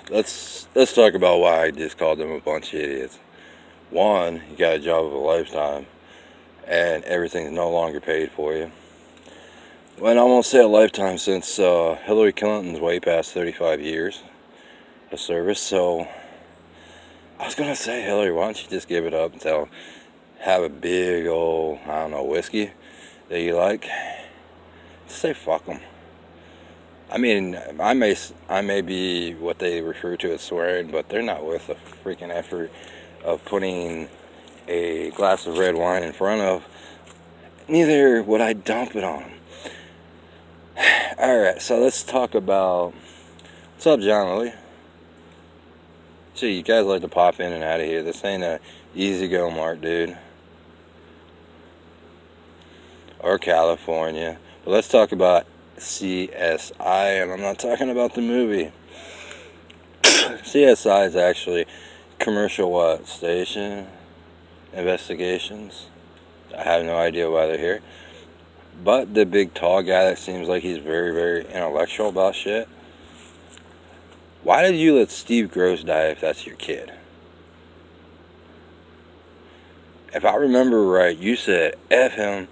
let's talk about why I just called them a bunch of idiots. One, you got a job of a lifetime, and everything's no longer paid for you. Well, I won't say a lifetime since Hillary Clinton's way past 35 years of service. So I was gonna say, Hillary, why don't you just give it up and have a big old, I don't know, whiskey that you like? Just say fuck them. I mean, I may be what they refer to as swearing, but they're not worth the freaking effort of putting a glass of red wine in front of. Neither would I dump it on them. Alright, so let's talk about... What's up, John Lily? Gee, you guys like to pop in and out of here. This ain't a easy go mart, dude. Or California. But let's talk about CSI, and I'm not talking about the movie. CSI is actually commercial what? Station? Investigations? I have no idea why they're here. But the big tall guy that seems like he's very, very intellectual about shit. Why did you let Steve Gross die if that's your kid? If I remember right, you said F him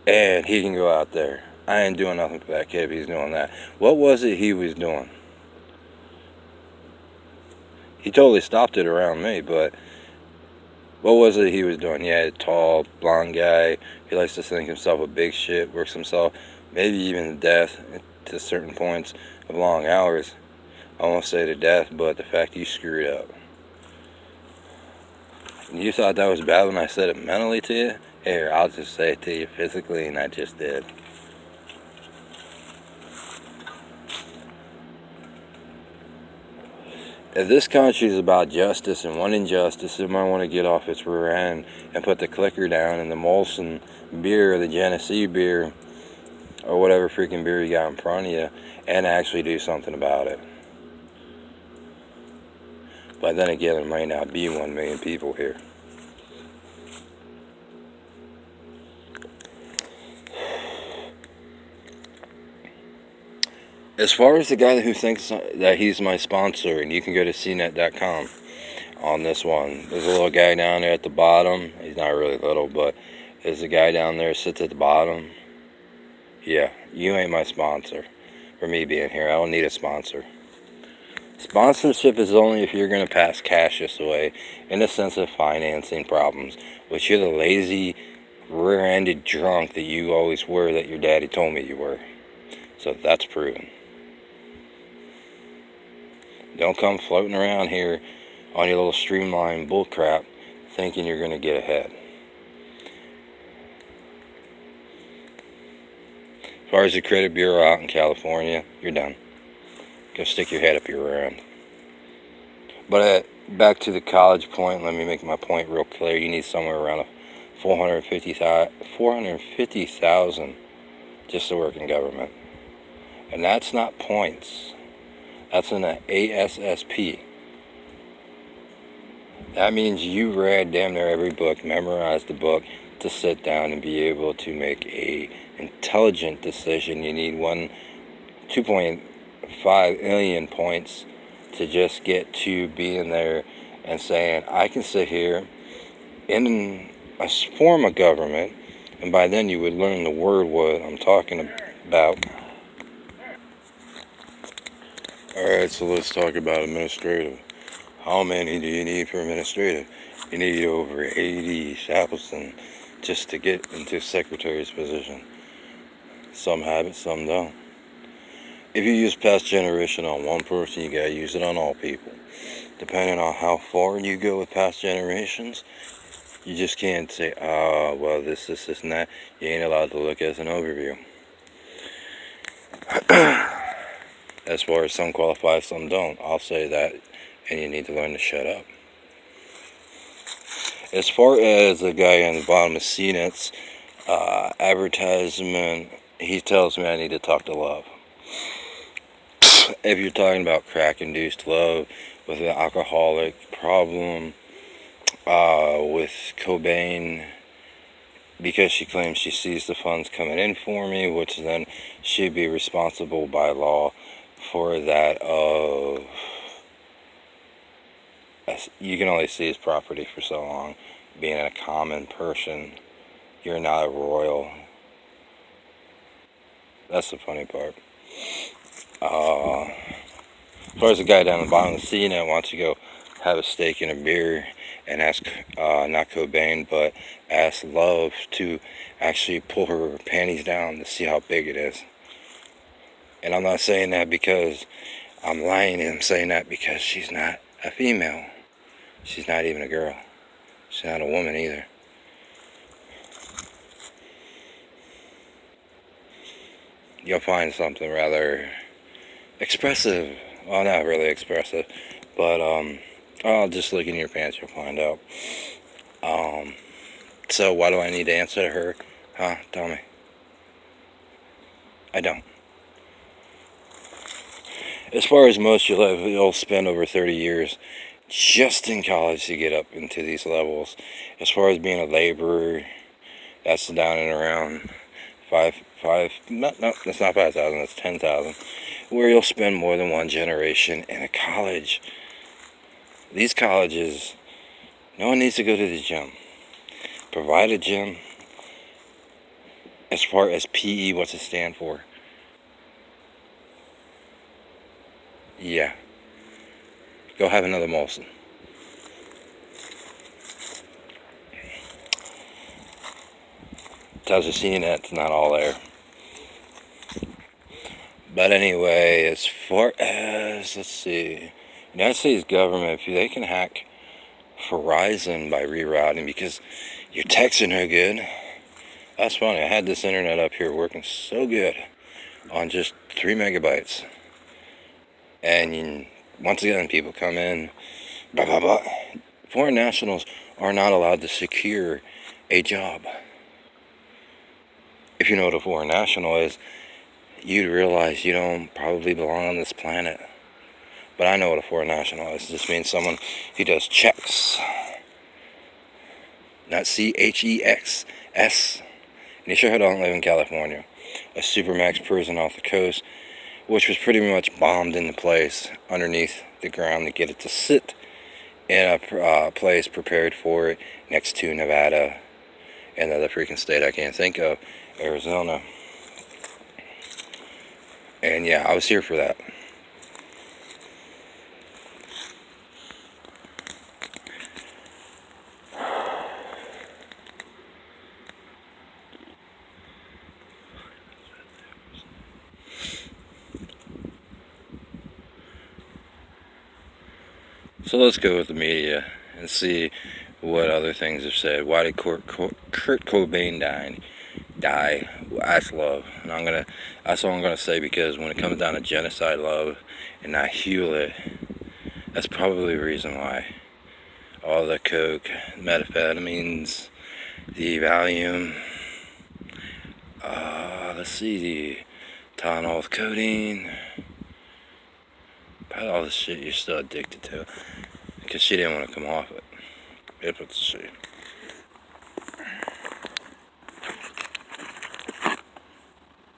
and he can go out there. I ain't doing nothing for that kid if he's doing that. What was it he was doing? He totally stopped it around me, but what was it he was doing? Yeah, a tall, blonde guy. He likes to think himself a big shit, works himself maybe even to death to certain points of long hours. I won't say to death, but the fact you screwed up. You thought that was bad when I said it mentally to you? Here, I'll just say it to you physically, and I just did. If this country is about justice and one injustice, it might want to get off its rear end and put the clicker down and the Molson beer or the Genesee beer or whatever freaking beer you got in front of you and actually do something about it. But then again, there might not be 1 million people here. As far as the guy who thinks that he's my sponsor, and you can go to cnet.com on this one. There's a little guy down there at the bottom. He's not really little, but there's a guy down there sits at the bottom. Yeah, you ain't my sponsor for me being here. I don't need a sponsor. Sponsorship is only if you're going to pass cash this way in the sense of financing problems, which you're the lazy, rear-ended drunk that you always were that your daddy told me you were. So that's proven. Don't come floating around here on your little streamlined bullcrap thinking you're going to get ahead. As far as the credit bureau out in California, you're done. Go stick your head up your rear end. But back to the college point, let me make my point real clear. You need somewhere around 450,000 just to work in government. And that's not points. That's an ASSP. That means you read damn near every book, memorized the book to sit down and be able to make a intelligent decision. You need 2.5 million points to just get to being there and saying, I can sit here in a form of government, and by then you would learn the word what I'm talking about. Alright, so let's talk about administrative. How many do you need for administrative? You need over 80,000 just to get into secretary's position. Some have it, some don't. If you use past generation on one person, you gotta use it on all people. Depending on how far you go with past generations, you just can't say, well, this, and that. You ain't allowed to look as an overview. As far as some qualify, some don't. I'll say that, and you need to learn to shut up. As far as the guy on the bottom of CNET's advertisement, he tells me I need to talk to love. If you're talking about crack-induced love with an alcoholic problem, with Cobain, because she claims she sees the funds coming in for me, which then she'd be responsible by law for that of You can only seize property for so long. Being a common person, you're not a royal. That's the funny part. As far as the guy down the bottom of the sea that wants to go have a steak and a beer and ask, not Cobain, but ask Love to actually pull her panties down to see how big it is. And I'm not saying that because I'm lying. I'm saying that because she's not a female. She's not even a girl. She's not a woman either. You'll find something rather expressive. Well, not really expressive, but oh, just look in your pants, you'll find out. So why do I need to answer her? Huh? Tell me. I don't. As far as most your life, you'll spend over 30 years just in college to get up into these levels. As far as being a laborer, that's down and around no, that's not 5,000, that's 10,000, where you'll spend more than one generation in a college. These colleges, no one needs to go to the gym. Provide a gym. As far as PE, what's it stand for? Yeah. Go have another Molson. Tells you seeing that's not all there. But anyway, as far as, let's see, United States government, if they can hack Verizon by rerouting because your texts are no good. That's funny. I had this internet up here working so good on just 3 megabytes. And once again, people come in, blah, blah, blah. Foreign nationals are not allowed to secure a job. If you know what a foreign national is, you'd realize you don't probably belong on this planet. But I know what a foreign national is. This means someone who does checks. Not CHEXS. And you sure don't live in California. A supermax prison off the coast, which was pretty much bombed into place underneath the ground to get it to sit in a place prepared for it next to Nevada and the other freaking state I can't think of, Arizona. And yeah, I was here for that. So let's go with the media and see what other things have said. Why did Kurt Cobain die? That's love. And that's all I'm gonna say, because when it comes down to genocide love and not Hewlett, that's probably the reason why. All the coke, methamphetamines, the Valium, let's see, the Tylenol with codeine, probably all the shit you're still addicted to, because she didn't want to come off it. If it's she.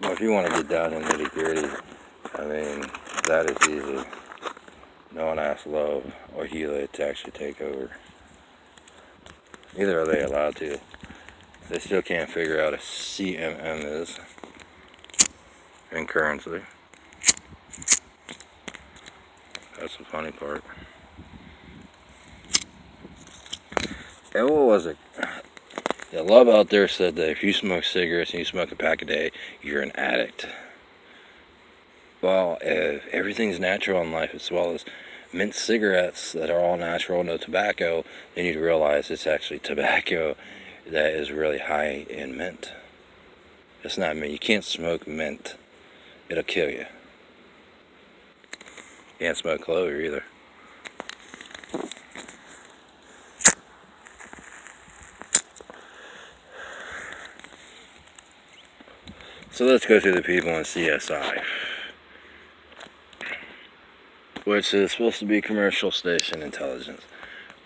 Well, if you want to get down in nitty gritty, I mean, that is easy. No one asked Love or Hewlett to actually take over. Neither are they allowed to. They still can't figure out a CMM is in currency. That's the funny part. And what was it? Yeah, Love out there said that if you smoke cigarettes and you smoke a pack a day, you're an addict. Well, if everything's natural in life, as well as mint cigarettes that are all natural, no tobacco, then you'd realize it's actually tobacco that is really high in mint. It's not mint. You can't smoke mint. It'll kill you. You can't smoke clover either. So let's go through the people in CSI, which is supposed to be commercial station intelligence.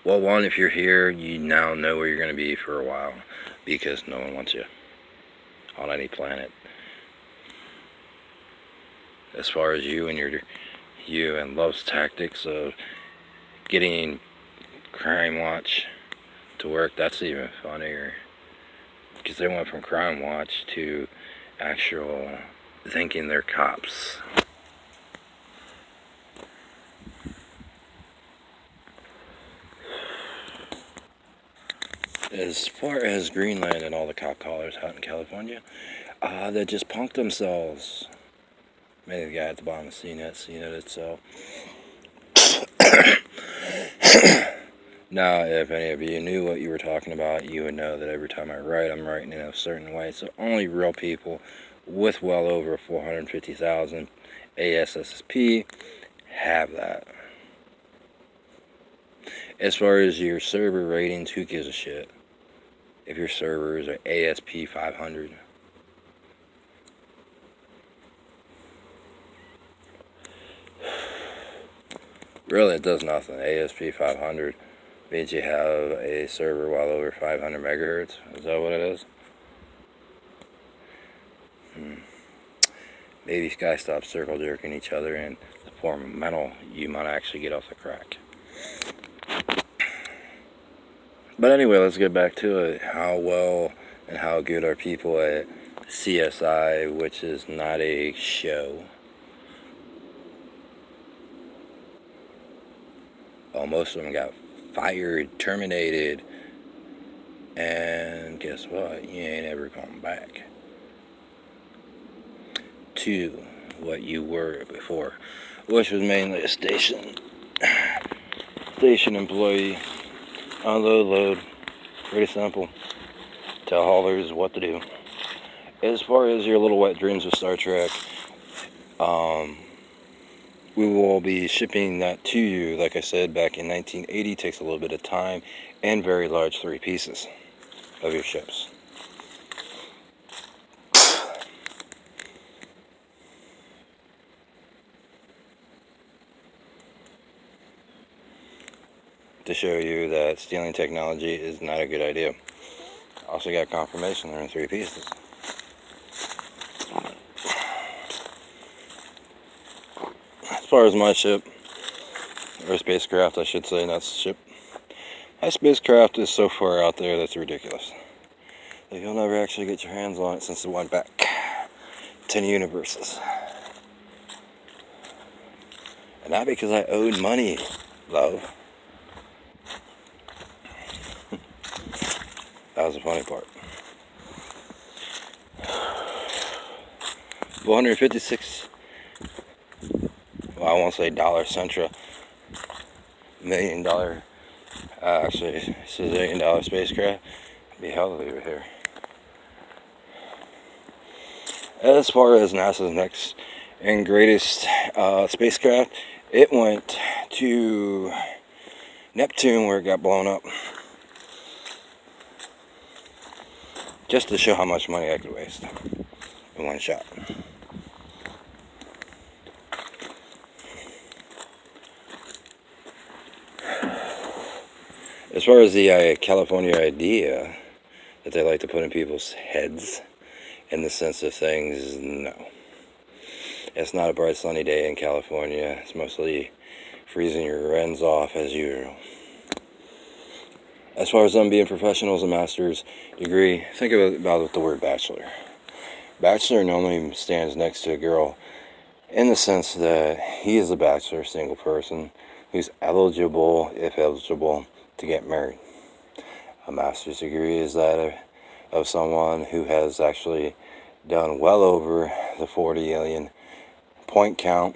Well, one, if you're here, you now know where you're going to be for a while, because no one wants you on any planet. As far as you and Love's tactics of getting Crime Watch to work. That's even funnier. Because they went from Crime Watch to actual thinking they're cops. As far as Greenland and all the cop collars out in California, they just punked themselves. Maybe the guy at the bottom of CNET itself. Now, if any of you knew what you were talking about, you would know that every time I write, I'm writing in a certain way. So only real people with well over 450,000 ASSP have that. As far as your server ratings, who gives a shit? If your servers are ASP 500. Really, it does nothing. ASP 500 means you have a server well over 500 megahertz. Is that what it is? Maybe if you guys stop circle jerking each other and the form of metal, you might actually get off the crack. But anyway, let's get back to it. How well and how good are people at CSI, which is not a show? Well, most of them got fired, terminated, and guess what? You ain't ever going back to what you were before, which was mainly a station employee. Unload, load, pretty simple. Tell haulers what to do. As far as your little wet dreams of Star Trek, we will be shipping that to you, like I said, back in 1980. Takes a little bit of time and very large 3 pieces of your ships. To show you that stealing technology is not a good idea. Also got confirmation they're in 3 pieces. As far as my ship, or spacecraft I should say, not ship. My spacecraft is so far out there that's ridiculous. Like you'll never actually get your hands on it since it went back 10 universes. And not because I owed money, love. That was the funny part. 456, well, I won't say dollar centra, $1 million, actually, it's $1 zillion spacecraft. It'd be hell to leave it here. As far as NASA's next and greatest spacecraft, it went to Neptune where it got blown up. Just to show how much money I could waste in one shot. As far as the California idea that they like to put in people's heads, in the sense of things, no. It's not a bright sunny day in California. It's mostly freezing your ends off as usual. As far as them being professionals and master's degree, think about the word bachelor. Bachelor normally stands next to a girl in the sense that he is a bachelor, single person, who's eligible, if eligible, to get married. A master's degree is that of someone who has actually done well over the 40 million point count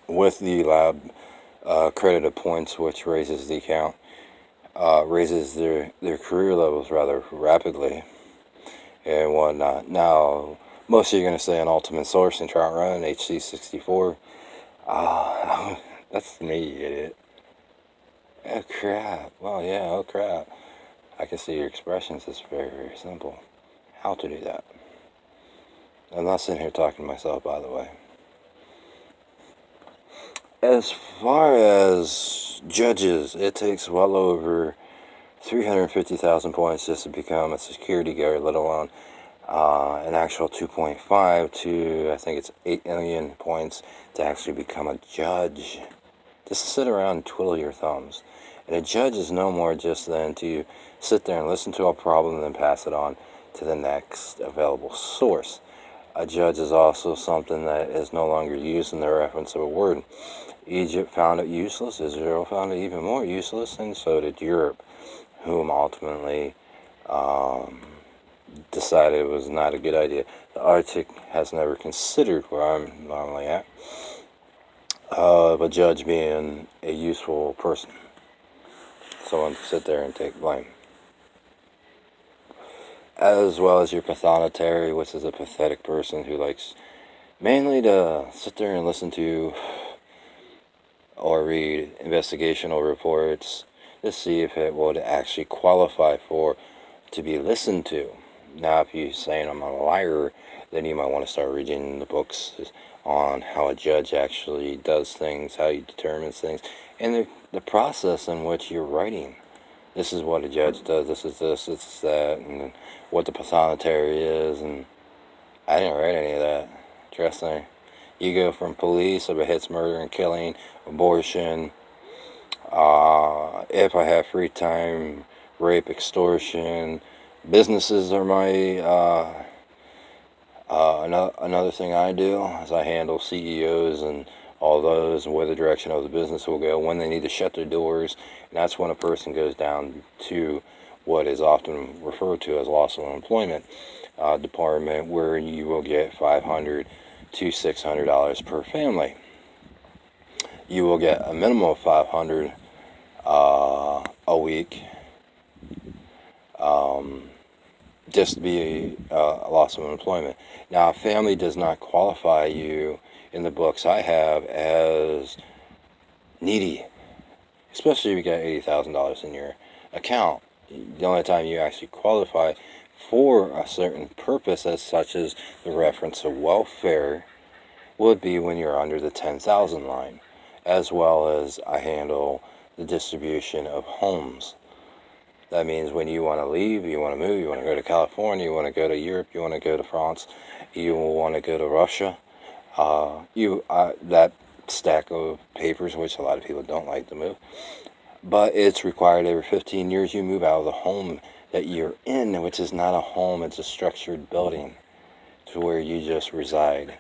with the lab credited points, which raises the count. Raises their career levels rather rapidly and whatnot. Now, most of you are going to say an ultimate source and trout run, HC64. That's me, you idiot. Oh crap. Well, yeah, oh crap. I can see your expressions. It's very, very simple. How to do that. I'm not sitting here talking to myself, by the way. As far as judges, it takes well over 350,000 points just to become a security guard, let alone an actual 2.5 to, I think it's 8 million points to actually become a judge. Just to sit around and twiddle your thumbs. And a judge is no more just than to sit there and listen to a problem and then pass it on to the next available source. A judge is also something that is no longer used in the reference of a word. Egypt found it useless, Israel found it even more useless, and so did Europe, whom ultimately decided it was not a good idea. The Arctic has never considered where I'm normally at, a judge being a useful person, someone to sit there and take blame. As well as your pathonotary, which is a pathetic person who likes mainly to sit there and listen to or read investigational reports to see if it would actually qualify for to be listened to. Now, if you're saying I'm a liar, then you might want to start reading the books on how a judge actually does things, how he determines things, and the process in which you're writing. This is what a judge does, this is that, and what the pathonotary is, and I didn't write any of that. Trust me. You go from police, if it hits murder and killing, abortion, if I have free time, rape, extortion. Businesses are my another thing I do is I handle CEOs and all those and where the direction of the business will go, when they need to shut their doors, and that's when a person goes down to what is often referred to as loss of employment department, where you will get $500 to $600 per family. You will get a minimum of $500 a week, just to be a loss of employment. Now, a family does not qualify you in the books I have as needy, especially if you got $80,000 in your account. The only time you actually qualify for a certain purpose, as such as the reference of welfare, would be when you're under the 10,000 line, as well as I handle the distribution of homes. That means when you want to leave, you want to move, you want to go to California, you want to go to Europe, you want to go to France, you want to go to Russia, that stack of papers, which a lot of people don't like to move, but it's required every 15 years you move out of the home that you're in, which is not a home, it's a structured building to where you just reside,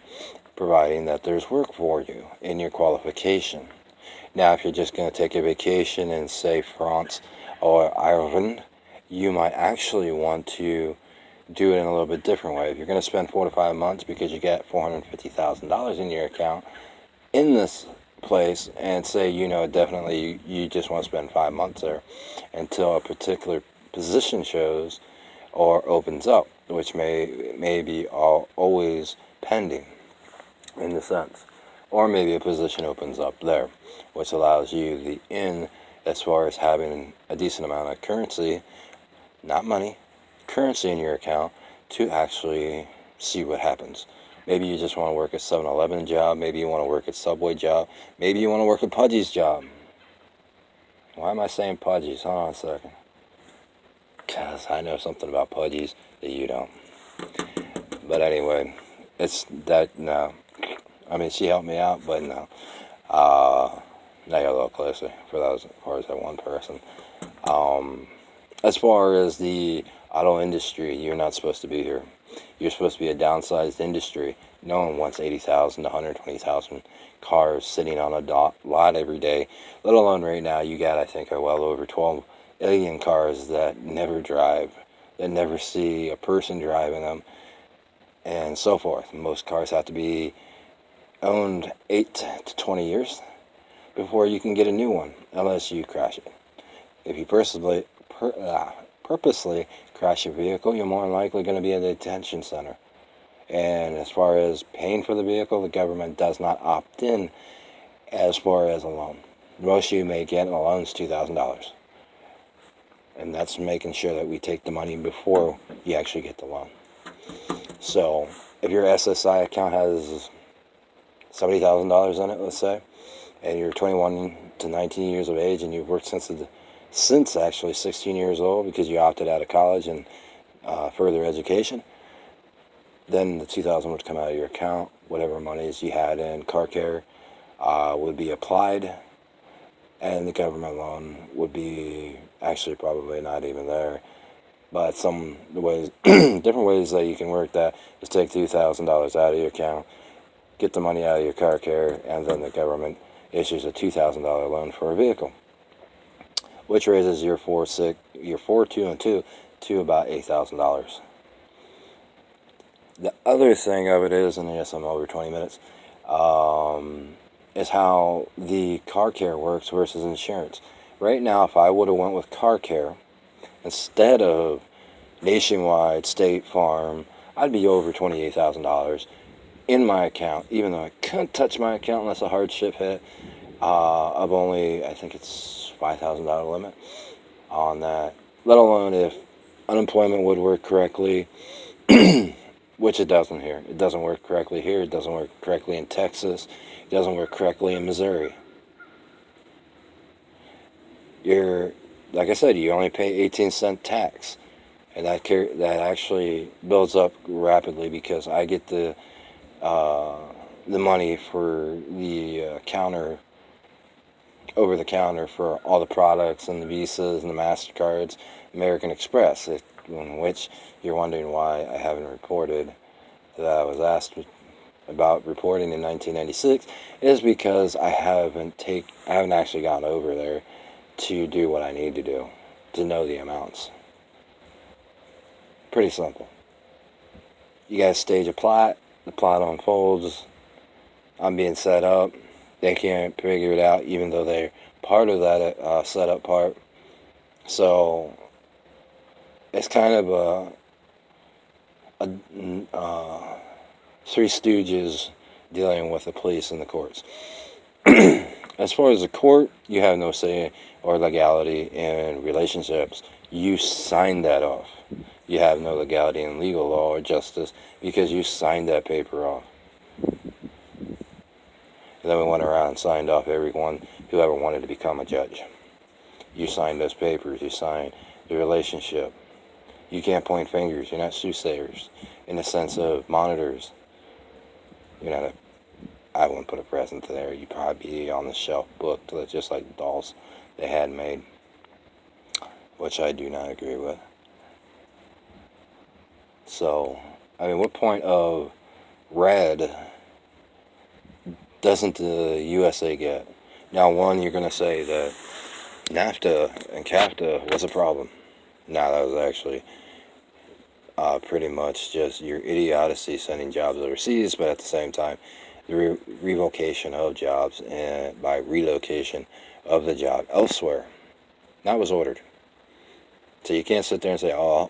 providing that there's work for you in your qualification. Now, if you're just going to take a vacation in, say, France or Ireland, you might actually want to do it in a little bit different way. If you're going to spend 4 to 5 months because you got $450,000 in your account in this place, and say, definitely you just want to spend 5 months there until a particular position shows or opens up, which may be always pending in the sense. Or maybe a position opens up there, which allows you the in as far as having a decent amount of currency, not money, currency in your account to actually see what happens. Maybe you just want to work a 7-Eleven job. Maybe you want to work a Subway job. Maybe you want to work a Pudgy's job. Why am I saying Pudgy's? Hold on a second. Because I know something about Pudgy's that you don't. But anyway, it's that, no. I mean, she helped me out, but no. Now you're a little closer for those, as far as that one person. As far as the auto industry, you're not supposed to be here. You're supposed to be a downsized industry. No one wants 80,000 to 120,000 cars sitting on a lot every day, let alone right now you got, I think, well over 12 million cars that never drive, that never see a person driving them, and so forth. Most cars have to be owned 8 to 20 years before you can get a new one, unless you crash it. If you purposely crash your vehicle, you're more than likely going to be in a detention center. And as far as paying for the vehicle, the government does not opt in as far as a loan. Most you may get in a loan is $2,000. And that's making sure that we take the money before you actually get the loan. So if your SSI account has $70,000 in it, let's say, and you're 21 to 19 years of age and you've worked since actually 16 years old because you opted out of college and further education, then the $2,000 would come out of your account. Whatever monies you had in car care would be applied and the government loan would be actually probably not even there. But some ways, different ways that you can work that is take $2,000 out of your account, get the money out of your car care, and then the government issues a $2,000 loan for a vehicle, which raises your 2 and 2 to about $8,000. The other thing of it is, and yes, I'm over 20 minutes, is how the car care works versus insurance. Right now, if I would have went with car care instead of Nationwide, State Farm, I'd be over $28,000 in my account, even though I couldn't touch my account unless a hardship hit. Of only, I think it's $5,000 limit on that, let alone if unemployment would work correctly, which it doesn't here. It doesn't work correctly here. It doesn't work correctly in Texas. It doesn't work correctly in Missouri. Like I said, you only pay 18-cent tax, and that actually builds up rapidly because I get the money for the over the counter for all the products and the Visas and the MasterCards, American Express, in which you're wondering why I haven't reported that I was asked about reporting in 1996, is because I haven't actually gone over there to do what I need to do, to know the amounts. Pretty simple. You guys stage a plot, the plot unfolds, I'm being set up, they can't figure it out even though they're part of that setup part. So it's kind of a Three Stooges dealing with the police and the courts. As far as the court, you have no say or legality in relationships. You sign that off. You have no legality in legal law or justice because you signed that paper off. And then we went around and signed off everyone who ever wanted to become a judge. You signed those papers. You signed the relationship. You can't point fingers. You're not soothsayers in the sense of monitors. You're not I wouldn't put a present there. You'd probably be on the shelf booked just like the dolls they had made, which I do not agree with. So, I mean, what point of red doesn't the USA get? Now, one, you're going to say that NAFTA and CAFTA was a problem. No, that was actually pretty much just your idiocy sending jobs overseas, but at the same time, the revocation of jobs and by relocation of the job elsewhere. That was ordered. So you can't sit there and say, oh,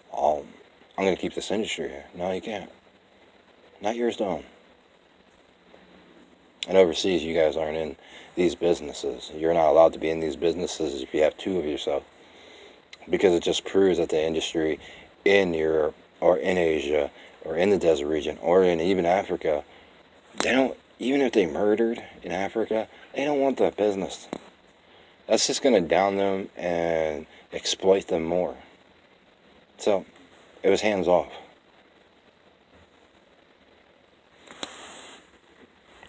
I'm going to keep this industry here. No, you can't. Not yours to own. And overseas, you guys aren't in these businesses. You're not allowed to be in these businesses if you have two of yourself. Because it just proves that the industry in Europe or in Asia or in the desert region or in even Africa, they don't, even if they murdered in Africa, they don't want that business. That's just going to down them and exploit them more. So, it was hands off.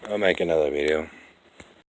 I'll make another video.